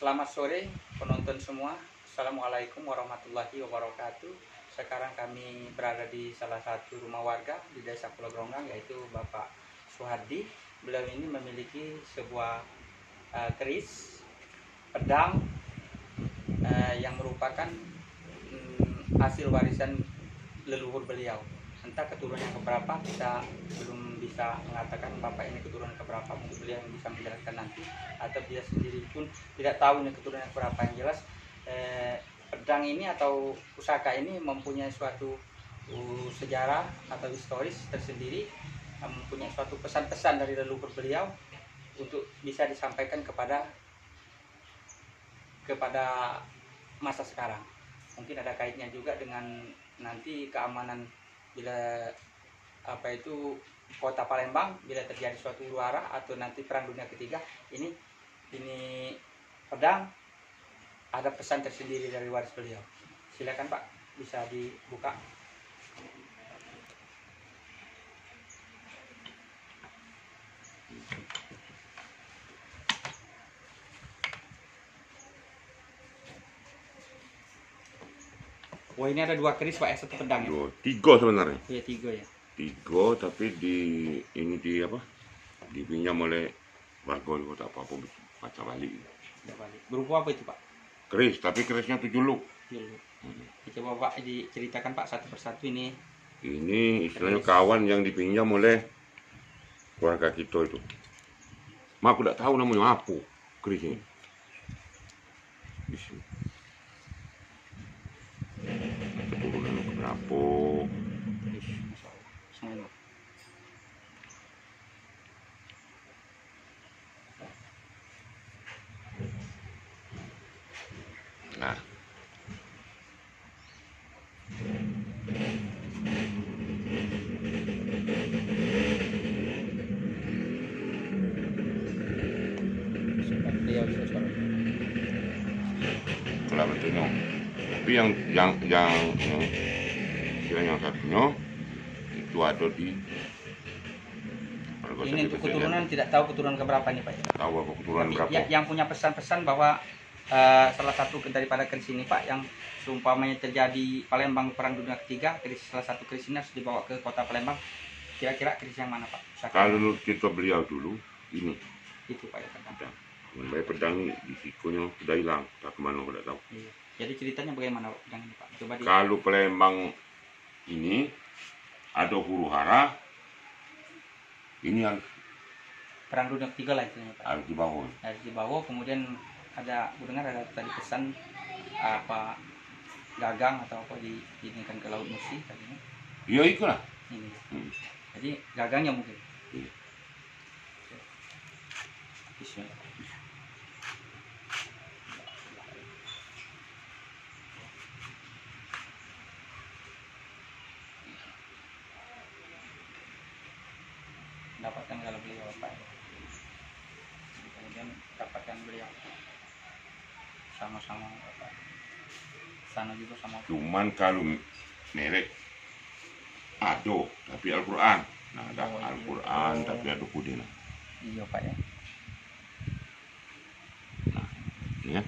Selamat sore penonton semua. Assalamualaikum warahmatullahi wabarakatuh. Sekarang kami berada di salah satu rumah warga di Desa Pulau Gronggang, yaitu Bapak Suhardi. Beliau ini memiliki sebuah keris pedang yang merupakan hasil warisan leluhur beliau. Entah keturunannya keberapa, kita belum bisa mengatakan bapak ini keturunan keberapa, mungkin beliau yang bisa menjelaskan nanti, atau dia sendiri pun tidak tahu ini keturunan keberapa. Yang jelas pedang ini atau pusaka ini mempunyai suatu sejarah atau historis tersendiri, mempunyai suatu pesan-pesan dari leluhur beliau untuk bisa disampaikan kepada masa sekarang. Mungkin ada kaitnya juga dengan nanti keamanan bila kota Palembang, bila terjadi suatu huru hara atau nanti perang dunia ketiga. Ini pedang ada pesan tersendiri dari waris beliau. Silakan Pak, bisa dibuka. Oh, ini ada dua keris Pak, satu pedang ya? Tiga sebenarnya. Iya, tiga ya. Tiga, tapi dipinjam oleh warga di kota apa baca balik. Berupa apa itu Pak? Keris, tapi kerisnya 7 luk. Coba Pak diceritakan Pak satu persatu ini. Ini istilahnya kawan yang dipinjam oleh keluarga kita itu. Mak, aku tidak tahu namanya apa keris ini. Keturunan berapa? Nah, itulah bentuknya. Tapi yang satunya itu ada di ini untuk keturunan, tidak tahu keturunan keberapa nih Pak? Tahu apa keturunan berapa? Yang punya pesan-pesan bahwa salah satu daripada keris ini Pak, yang seumpamanya terjadi Palembang perang dunia ketiga, salah satu keris ini harus dibawa ke kota Palembang. Kira-kira keris yang mana Pak? Kalau kita beliau dulu ini itu Pak ya, pedang. Pedang ini di sikunya sudah hilang, tak kemana tidak tahu. Iya. Jadi ceritanya bagaimana pedang ini Pak? Coba Kalau Palembang ini ada huru hara, ini yang perang dunia ketiga lah istilahnya Pak. harus dibangun. Harus dibawa, kemudian ada, aku dengar ada tadi pesan apa gagang atau apa diinginkan ke laut Musi tadinya. Iya, itulah. Ini. Jadi gagangnya mungkin. Iya. Bismillah. Dapatkan kalau beliau apa ya. Kemudian dapatkan beliau sama-sama apa, sana juga sama. Cuman kalau merek ada, tapi Al-Quran. Nah, ada Al-Quran, tapi ada kudina. Iya Pak ya. Nah, ini ya.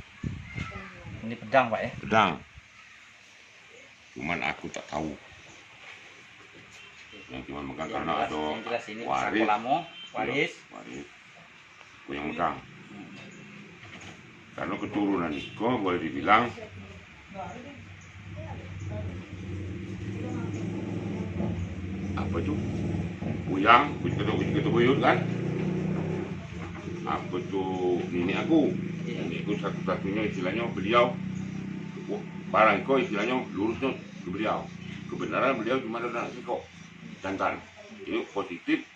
Ini pedang Pak ya. Pedang. Cuman aku tak tahu. Yang cuma megang karena ada waris. Waris. Aku yang megang. Karena keturunan itu boleh dibilang apa itu? Buyang, begitu buyut kan? Apa tuh nenek aku? Nenekku satu-satunya istilahnya beliau barang kau istilahnya lurusnya ke beliau. Kebenaran beliau cuma ada anak kok. Jangan ini positif.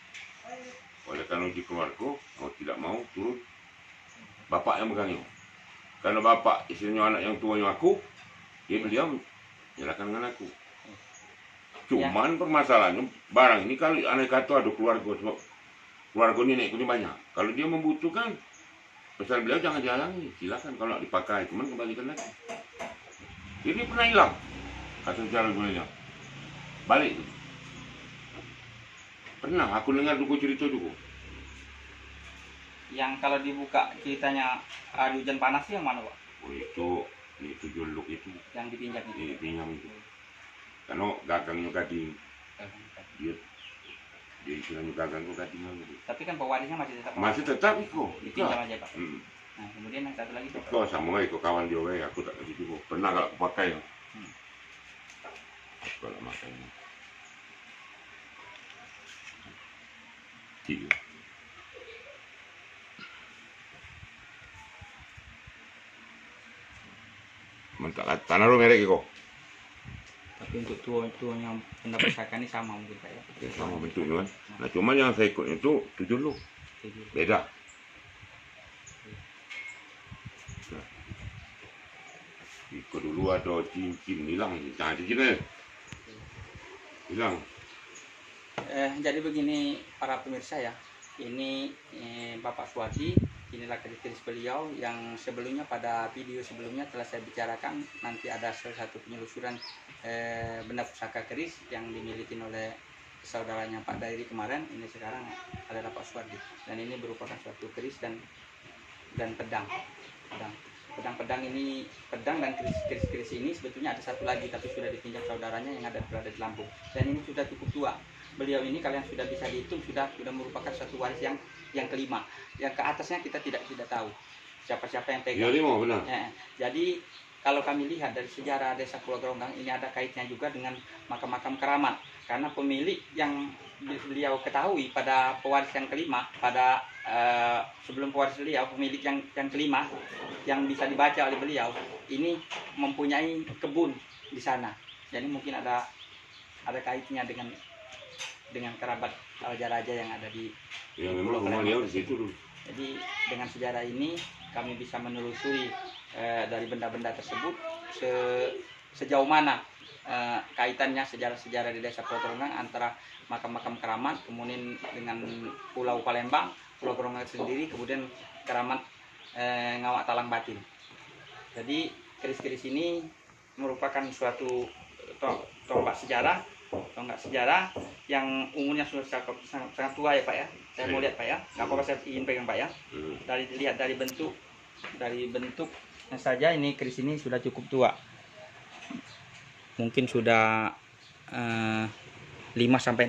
Oleh karena di keluarga mau tidak mau turun bapak yang megangnya. Karena bapak istilahnya anak yang tuanya aku, beliau menyerahkan dengan aku. Cuman permasalahannya barang ini kalau aneh kata ada keluarga nenekku ini banyak. Kalau dia membutuhkan pesan beliau jangan dihalangi, silakan kalau dipakai, cuman kembalikan lagi. Ini pernah hilang kata jalan gunanya. Balik itu. Pernah aku dengar duku cerita duku. Yang kalau dibuka ceritanya ada hujan panas yang mana Pak? Oh itu juluk itu. Yang dipinjam itu. Pinjam itu. Karena gagangnya gading. Dia istilahnya gagang itu gading gitu. Tapi kan pewarisnya masih tetap. Masih tetap itu. Dipinjam aja Pak. Nah kemudian yang satu lagi Pak. Itu sama itu kawan dia, aku tak kasih juga. Pernah kalau pakai. Kalau makanya. Tiga. Mantap, tanah lu merek kok. Tapi untuk tuanya benda pusaka ini sama mungkin Pak ya. Sama bentuknya kan. Nah cuma yang saya ikut itu 7 lu. Beda. Nah. Ikut dulu ada cincin hilang, jangan cincinnya. Hilang. Jadi begini para pemirsa ya. Ini Bapak Suhardi. Inilah keris beliau yang sebelumnya pada video sebelumnya telah saya bicarakan. Nanti ada salah satu penyelusuran benda pusaka keris yang dimiliki oleh saudaranya Pak Dairi kemarin. Ini sekarang adalah Pak Suhardi, dan ini merupakan suatu keris dan pedang. Pedang ini, pedang dan keris ini sebetulnya ada satu lagi tapi sudah dipinjam saudaranya yang berada di Lampung, dan ini sudah cukup tua. Beliau ini kalian sudah bisa dihitung sudah merupakan suatu waris yang kelima. Yang ke atasnya kita tidak tahu siapa yang pegang. Ya, benar. Jadi kalau kami lihat dari sejarah Desa Pulau Geronggang ini ada kaitnya juga dengan makam-makam keramat, karena pemilik yang beliau ketahui pada pewaris yang kelima, pada sebelum pewaris beliau, pemilik yang kelima yang bisa dibaca oleh beliau ini mempunyai kebun di sana. Jadi mungkin ada kaitnya dengan kerabat raja-raja yang ada di Pulau Geronggang di situ dulu. Jadi dengan sejarah ini kami bisa menelusuri dari benda-benda tersebut sejauh mana kaitannya sejarah-sejarah di Desa Pulau Geronggang antara makam-makam keramat, kemudian dengan Pulau Palembang, Pulau Geronggang sendiri, kemudian keramat Ngawak Talang Batin. Jadi keris-keris ini merupakan suatu tonggak sejarah yang umurnya sudah sangat tua ya Pak ya. Saya mau lihat Pak ya, nggak apa-apa saya ingin pegang Pak ya. Dari bentuknya saja ini keris ini sudah cukup tua. Mungkin sudah 5-6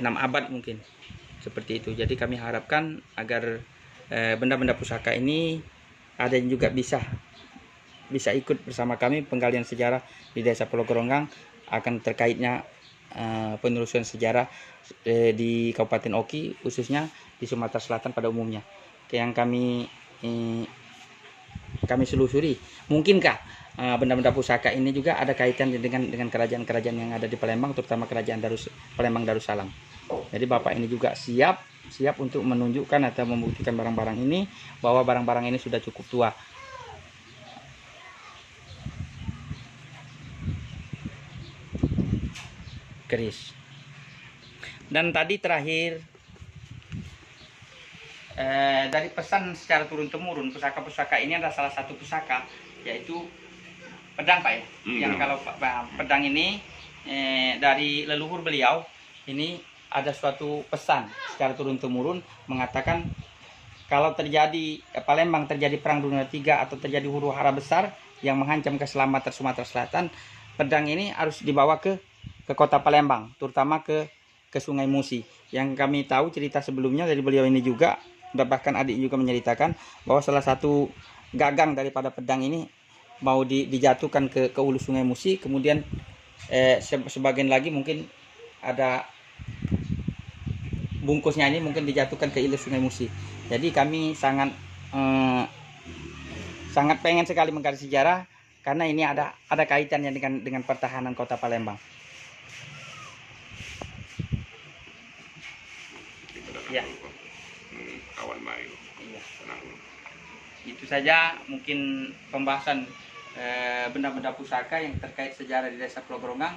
abad mungkin. Seperti itu. Jadi kami harapkan agar benda-benda pusaka ini ada yang juga bisa ikut bersama kami penggalian sejarah di Desa Pulau Geronggang akan terkaitnya penelusuran sejarah di Kabupaten Oki, khususnya di Sumatera Selatan pada umumnya. Yang kami selusuri, mungkinkah benda-benda pusaka ini juga ada kaitan dengan kerajaan-kerajaan yang ada di Palembang, terutama kerajaan Palembang Darussalam. Jadi Bapak ini juga siap untuk menunjukkan atau membuktikan barang-barang ini bahwa barang-barang ini sudah cukup tua. Keris. Dan tadi terakhir dari pesan secara turun-temurun, pusaka-pusaka ini adalah salah satu pusaka, yaitu pedang Pak ya. Yang kalau pedang ini dari leluhur beliau ini ada suatu pesan secara turun-temurun mengatakan kalau terjadi Palembang terjadi perang dunia 3 atau terjadi huru-hara besar yang mengancam keselamatan Sumatera Selatan, pedang ini harus dibawa ke kota Palembang, terutama ke Sungai Musi. Yang kami tahu cerita sebelumnya dari beliau ini juga, bahkan adik juga menceritakan bahwa salah satu gagang daripada pedang ini mau dijatuhkan ke hulu Sungai Musi, kemudian sebagian lagi mungkin ada bungkusnya ini mungkin dijatuhkan ke hilir Sungai Musi. Jadi kami sangat pengen sekali menggali sejarah karena ini ada kaitannya dengan pertahanan kota Palembang. Ya. Kawan main. Iya. Itu saja mungkin pembahasan benda-benda pusaka yang terkait sejarah di Desa Pulau Geronggang.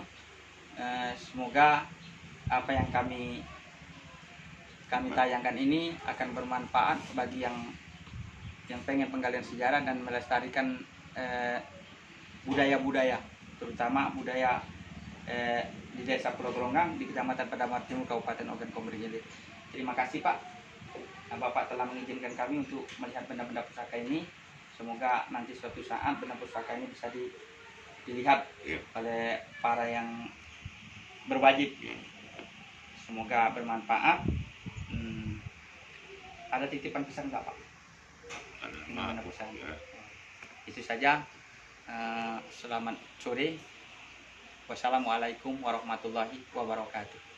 Semoga apa yang kami tayangkan ini akan bermanfaat bagi yang pengen penggalian sejarah dan melestarikan budaya-budaya, terutama budaya di Desa Pulau Geronggang di Kecamatan Padamar Timur, Kabupaten Ogan Komering Ilir. Terima kasih Pak Bapak telah mengizinkan kami untuk melihat benda-benda pusaka ini. Semoga nanti suatu saat benda pusaka ini bisa dilihat Ya. oleh para yang berwajib. Ya. Semoga bermanfaat. Ada titipan pesan nggak, Pak? Gimana pesan? Ya. Itu saja. Selamat sore. Wassalamualaikum warahmatullahi wabarakatuh.